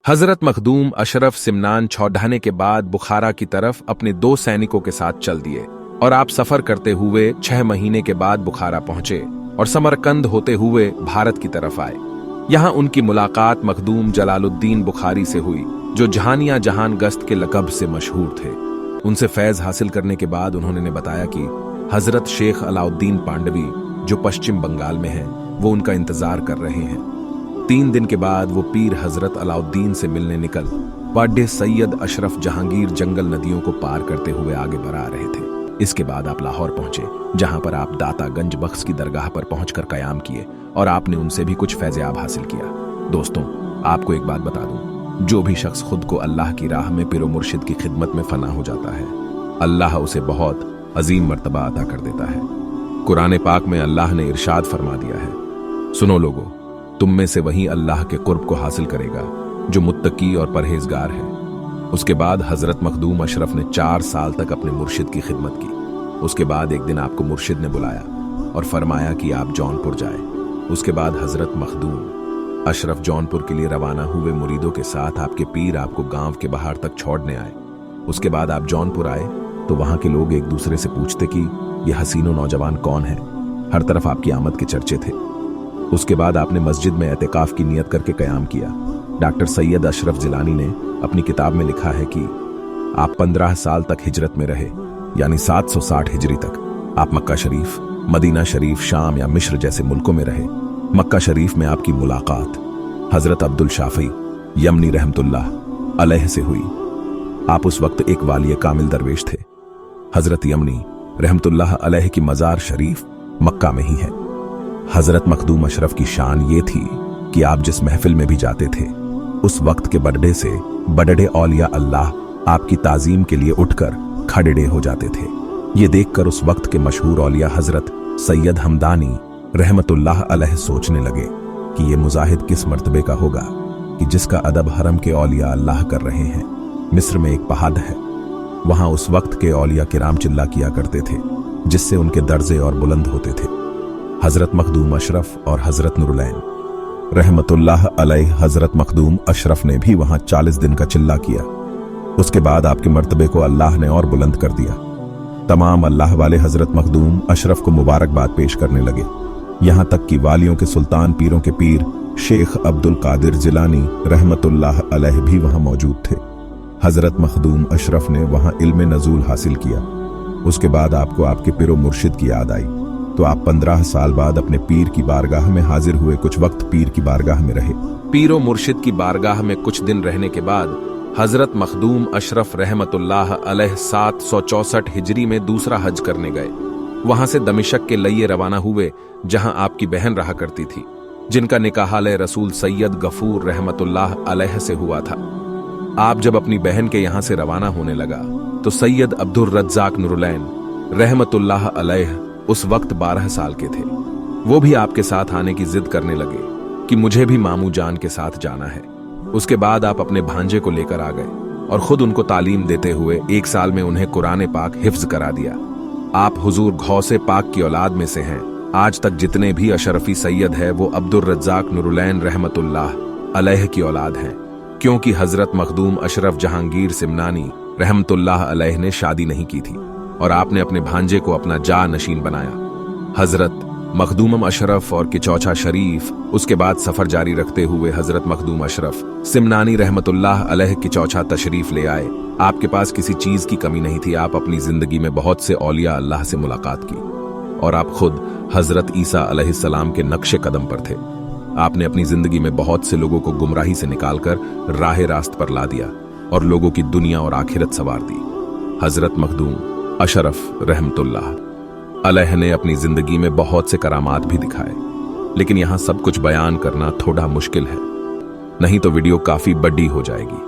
हजरत मखदूम अशरफ सिमनान छौड़ाने के बाद बुखारा की तरफ अपने 2 सैनिकों के साथ चल दिए और आप सफर करते हुए 6 महीने के बाद बुखारा पहुंचे और समरकंद होते हुए भारत की तरफ आए। यहां उनकी मुलाकात मखदूम जलालुद्दीन बुखारी से हुई, जो जहानिया जहान गश्त के लक़ब से मशहूर थे। उनसे फैज़ हासिल करने के बाद उन्होंने बताया कि हजरत शेख अलाउद्दीन पांडवी, जो पश्चिम बंगाल में हैं, वो उनका इंतजार कर रहे हैं। 3 दिन के बाद वो पीर हजरत अलाउद्दीन से मिलने निकल वाड्य सैयद अशरफ जहांगीर जंगल नदियों को पार करते हुए आगे बढ़ा रहे थे। इसके बाद आप लाहौर पहुंचे, जहां पर आप दाता गंज बख्श की दरगाह पर पहुंचकर कयाम किए और आपने उनसे भी कुछ फैज़याब हासिल किया। दोस्तों, आपको एक बात बता दूं, जो भी शख्स खुद को अल्लाह की राह में पिरो मुर्शिद की खिदमत में फना हो जाता है, अल्लाह उसे बहुत अजीम मर्तबा अता कर देता है। कुरान पाक में अल्लाह ने इरशाद फरमा दिया है, सुनो लोगो, तुम में से वही अल्लाह के कुर्ब को हासिल करेगा जो मुत्तकी और परहेजगार है। उसके बाद हजरत मखदूम अशरफ ने 4 साल तक अपने मुर्शिद की खिदमत की। उसके बाद एक दिन आपको मुर्शिद ने बुलाया और फरमाया कि आप जौनपुर जाए। उसके बाद हजरत मखदूम अशरफ जौनपुर के लिए रवाना हुए। मुरीदों के साथ आपके पीर आपको गांव के बाहर तक छोड़ने आए। उसके बाद आप जौनपुर आए तो वहां के लोग एक दूसरे से पूछते कि यह हसीनो नौजवान कौन है। हर तरफ आपकी आमद के चर्चे थे। उसके बाद आपने मस्जिद में एतिकाफ की नियत करके कयाम किया। डॉक्टर सैयद अशरफ जिलानी ने अपनी किताब में लिखा है कि आप 15 साल तक हिजरत में रहे, यानी 760 हिजरी तक। आप मक्का शरीफ, मदीना शरीफ, शाम या मिस्र जैसे मुल्कों में रहे। मक्का शरीफ में आपकी मुलाकात हजरत अब्दुल शाफी यमनी रहमतुल्लाह अलैह से हुई। आप उस वक्त एक वालिय कामिल दरवेश थे। हजरत यमनी रहमतुल्लाह अलैह की मजार शरीफ मक्का में ही है। हजरत मखदूम अशरफ की शान ये थी कि आप जिस महफिल में भी जाते थे, उस वक्त के बड़े से बड़े औलिया अल्लाह आपकी ताजीम के लिए उठकर खड़े हो जाते थे। ये देखकर उस वक्त के मशहूर औलिया हजरत सैयद हमदानी रहमतुल्लाह अलैह सोचने लगे कि ये मुजाहिद किस मर्तबे का होगा कि जिसका अदब हरम के औलिया अल्लाह कर रहे हैं। मिस्र में एक पहाड़ है, वहां उस वक्त के औलिया किराम चिल्ला किया करते थे, जिससे उनके दर्जे और बुलंद होते थे। हजरत मखदूम अशरफ और हजरत नुरुलैन रहमतुल्लाह अलैह, हजरत मखदूम अशरफ ने भी वहां 40 दिन का चिल्ला किया। उसके बाद आपके मर्तबे को अल्लाह ने और बुलंद कर दिया। तमाम अल्लाह वाले हजरत मखदूम अशरफ को मुबारकबाद पेश करने लगे। यहां तक कि वालियों के सुल्तान पीरों के पीर शेख अब्दुल कादिर जिलानी रहमतुल्लाह अलैह भी वहां मौजूद थे। हजरत मखदूम अशरफ ने वहां इल्म नजूल हासिल किया। उसके बाद आपको आपके पिरो मुर्शिद की याद आई तो आप 15 साल बाद अपने पीर की बारगाह में हाजिर हुए। कुछ वक्त पीर की बारगाह में रहे। पीरो मुर्शिद की बारगाह में कुछ दिन रहने के बाद हजरत मखदूम अशरफ रहमतुल्लाह अलैह 764 हिजरी में दूसरा हज करने गए। वहां से दमिश्क के लिए रवाना हुए, जहां आपकी बहन रहा करती थी, जिनका निकाह रसूल सैयद गफूर रहमतुल्लाह अलैह से हुआ था। आप जब अपनी बहन के यहां से रवाना होने लगा तो सैयद अब्दुल रज्जाक नुरुलैन रहमतुल्लाह अलैह उस वक्त 12 साल के थे। वो भी आपके साथ आने की जिद करने लगे कि मुझे भी मामू जान के साथ जाना है। उसके बाद आप अपने भांजे को लेकर आ गए और खुद उनको तालीम देते हुए 1 साल में उन्हें कुरान पाक हिफ्ज करा दिया। आप हुजूर गौसे पाक की औलाद में से हैं। आज तक जितने भी अशरफी सैयद है वो अब्दुल रज्जाक नुरुलैन रहमतुल्लाह अलैह की औलाद हैं, क्योंकि हजरत मखदूम अशरफ जहांगीर सिमनानी रहमतुल्लाह अलैह ने शादी नहीं की थी और आपने अपने भांजे को अपना जा नशीन बनाया। हजरत मखदूम अशरफ और किचौछा शरीफ उसके बाद सफर जारी रखते हुए हजरत मखदूम अशरफ सिमनानी रहमतुल्लाह अलैह किचौछा तशरीफ ले आए। आपके पास किसी चीज की कमी नहीं थी। आप अपनी जिंदगी में बहुत से औलिया अल्लाह से मुलाकात की और आप खुद हजरत ईसा अलैहिस्सलाम के नक्शे कदम पर थे। आपने अपनी जिंदगी में बहुत से लोगों को गुमराही से निकालकर राह रास्त पर ला दिया और लोगों की दुनिया और आखिरत संवार दी। हजरत मखदूम अशरफ रहमतुल्लाह अलैह ने अपनी जिंदगी में बहुत से करामात भी दिखाए, लेकिन यहां सब कुछ बयान करना थोड़ा मुश्किल है, नहीं तो वीडियो काफी बड़ी हो जाएगी।